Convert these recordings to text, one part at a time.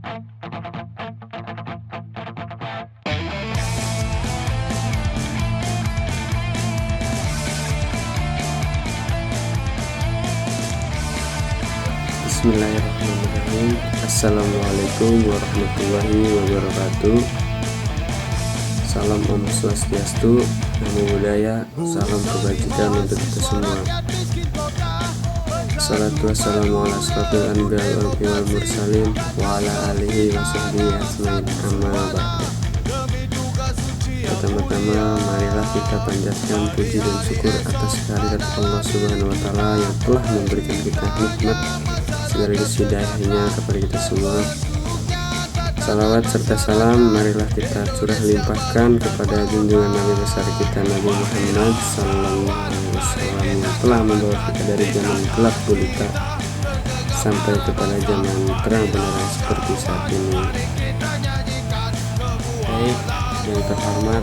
Bismillahirrahmanirrahim. Assalamualaikum warahmatullahi wabarakatuh. Salam Om Swastiastu, Namo Buddhaya, salam kebajikan untuk kita semua. Assalatu wassalamu ala asrofil anbiya wal mursalin wa ala alihi wa sahbihi ajmain, amma ba'du. Pertama-tama marilah kita panjatkan puji dan syukur atas kehadirat Allah Subhanahu wa taala yang telah memberikan kita nikmat sekaligus hidayahnya kepada kita semua. Salawat serta salam marilah kita curah limpahkan kepada junjungan Nabi besar kita Nabi Muhammad sallallahu alaihi wasallam yang telah membawa kita dari zaman gelap gulita sampai kepada zaman terang benderang seperti saat ini. Baik, yang terhormat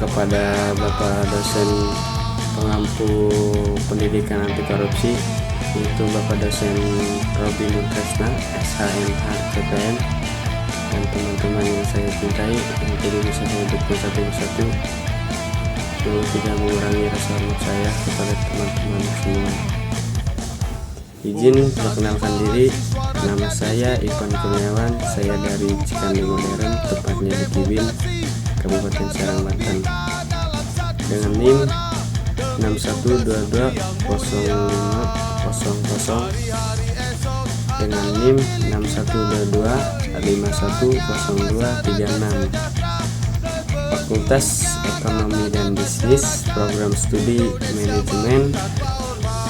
kepada Bapak dosen pengampu pendidikan anti korupsi, yaitu Bapak dosen Robi Nur Kresna, SHMH CPN, dan teman-teman yang saya cintai yang tadi bisa saya dukung satu-satu, tidak mengurangi rasa hormat saya kepada teman-teman semua. Izin perkenalkan diri, nama saya Ivan Kurniawan, saya dari Cikande Modern, tepatnya di Kibin, Kabupaten Serang, Banten, dengan NIM 61220500, dengan NIM 6122510236, Fakultas Ekonomi dan Bisnis, Program Studi Manajemen,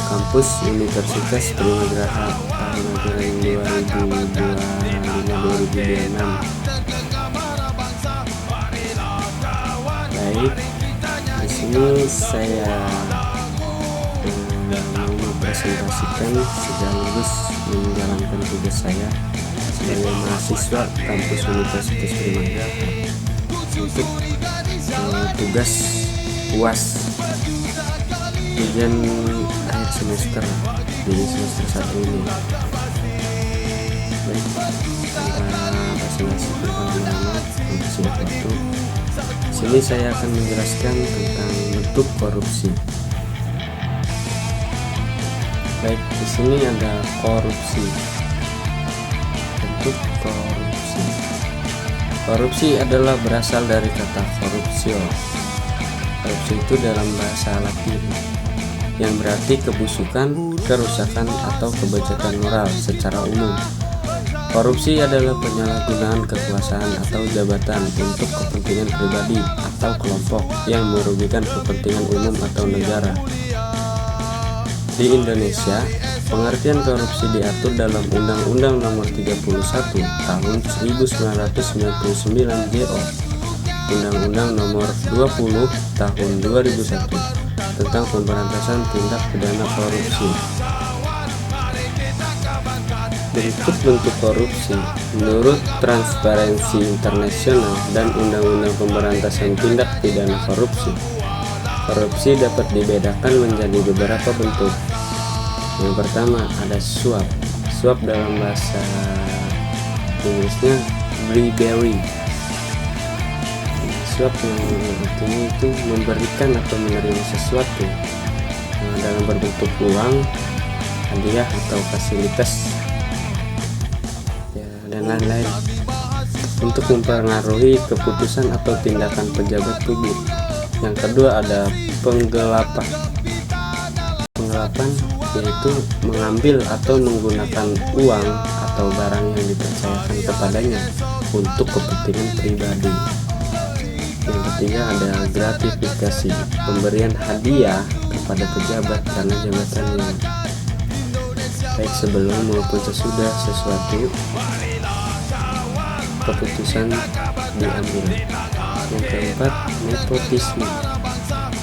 Kampus Universitas Primagraha, tahun ajaran 2025-2026. Baik, di sini saya mau mempresentasikan sekaligus menjalankan tugas saya sebagai mahasiswa Kampus Universitas Primagraha untuk tugas UAS ujian akhir semester di semester 1 ini. Baik, tanpa basa-basi berlama-lama untuk waktu, sini saya akan menjelaskan tentang bentuk korupsi. Baik, di sini ada korupsi. Bentuk korupsi. Korupsi adalah berasal dari kata corruptio. Korupsi itu dalam bahasa Latin yang berarti kebusukan, kerusakan, atau kebijakan moral secara umum. Korupsi adalah penyalahgunaan kekuasaan atau jabatan untuk kepentingan pribadi atau kelompok yang merugikan kepentingan umum atau negara. Di Indonesia, pengertian korupsi diatur dalam Undang-Undang Nomor 31 Tahun 1999 JO, Undang-Undang Nomor 20 Tahun 2001 tentang pemberantasan tindak pidana korupsi. Bentuk-bentuk korupsi menurut Transparansi Internasional dan Undang-Undang Pemberantasan Tindak Pidana Korupsi, korupsi dapat dibedakan menjadi beberapa bentuk. Yang pertama ada suap. Suap dalam bahasa Inggrisnya bribery. Suap yang artinya itu memberikan atau menerima sesuatu dalam berbentuk uang, hadiah atau fasilitas, dan lain-lain untuk mempengaruhi keputusan atau tindakan pejabat publik. Yang kedua ada penggelapan. Penggelapan yaitu mengambil atau menggunakan uang atau barang yang dipercayakan kepadanya untuk kepentingan pribadi. Yang ketiga ada gratifikasi, pemberian hadiah kepada pejabat karena jabatannya, baik sebelum maupun sesudah sesuatu keputusan diambil. Yang keempat, nepotisme,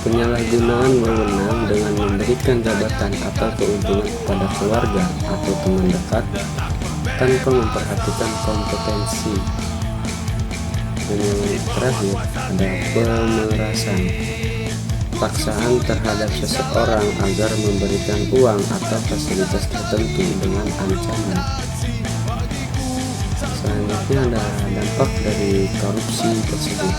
penyalahgunaan wewenang dengan memberikan jabatan atau keuntungan kepada keluarga atau teman dekat tanpa memperhatikan kompetensi. Dan yang terakhir ada pemerasan, paksaan terhadap seseorang agar memberikan uang atau fasilitas tertentu dengan ancaman. selanjutnya ada dampak dari korupsi tersebut.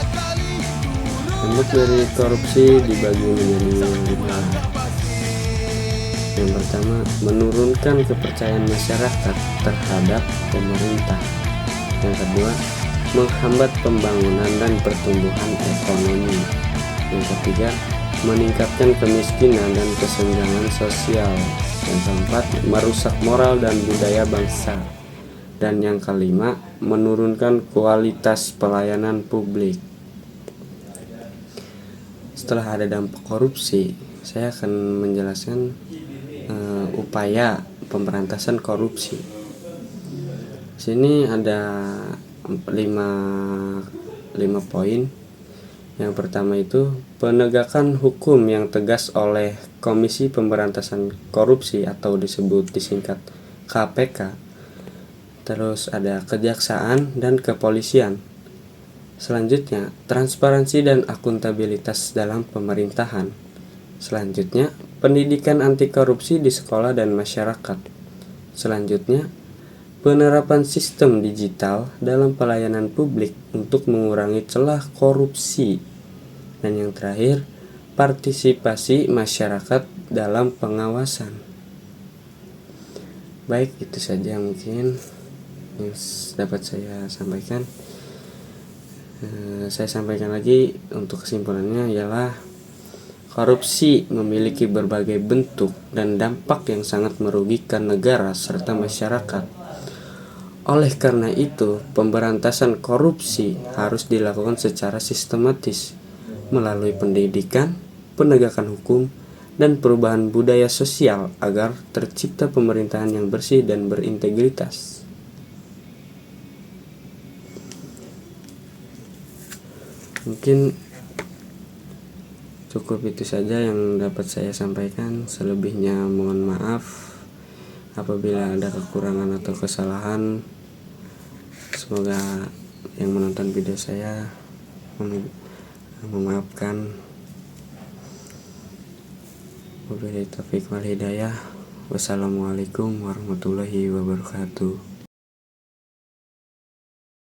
Dampak dari korupsi dibagi menjadi 5. Yang pertama, menurunkan kepercayaan masyarakat terhadap pemerintah. Yang kedua, menghambat pembangunan dan pertumbuhan ekonomi. Yang ketiga, meningkatkan kemiskinan dan kesenjangan sosial. Yang keempat, merusak moral dan budaya bangsa. Dan yang kelima, menurunkan kualitas pelayanan publik. Setelah ada dampak korupsi, saya akan menjelaskan upaya pemberantasan korupsi. Sini ada 5 poin. Yang pertama itu penegakan hukum yang tegas oleh Komisi Pemberantasan Korupsi atau disingkat KPK. Terus ada kejaksaan dan kepolisian. Selanjutnya, transparansi dan akuntabilitas dalam pemerintahan. Selanjutnya, pendidikan anti korupsi di sekolah dan masyarakat. Selanjutnya, penerapan sistem digital dalam pelayanan publik untuk mengurangi celah korupsi. Dan yang terakhir, partisipasi masyarakat dalam pengawasan. Baik, itu saja mungkin yang dapat saya sampaikan. Saya sampaikan lagi untuk kesimpulannya ialah korupsi memiliki berbagai bentuk dan dampak yang sangat merugikan negara serta masyarakat. Oleh karena itu, pemberantasan korupsi harus dilakukan secara sistematis melalui pendidikan, penegakan hukum, dan perubahan budaya sosial agar tercipta pemerintahan yang bersih dan berintegritas. Mungkin cukup itu saja yang dapat saya sampaikan. Selebihnya mohon maaf apabila ada kekurangan atau kesalahan. Semoga yang menonton video saya memaafkan. Wabillahi taufiq wal hidayah. Wassalamualaikum warahmatullahi wabarakatuh.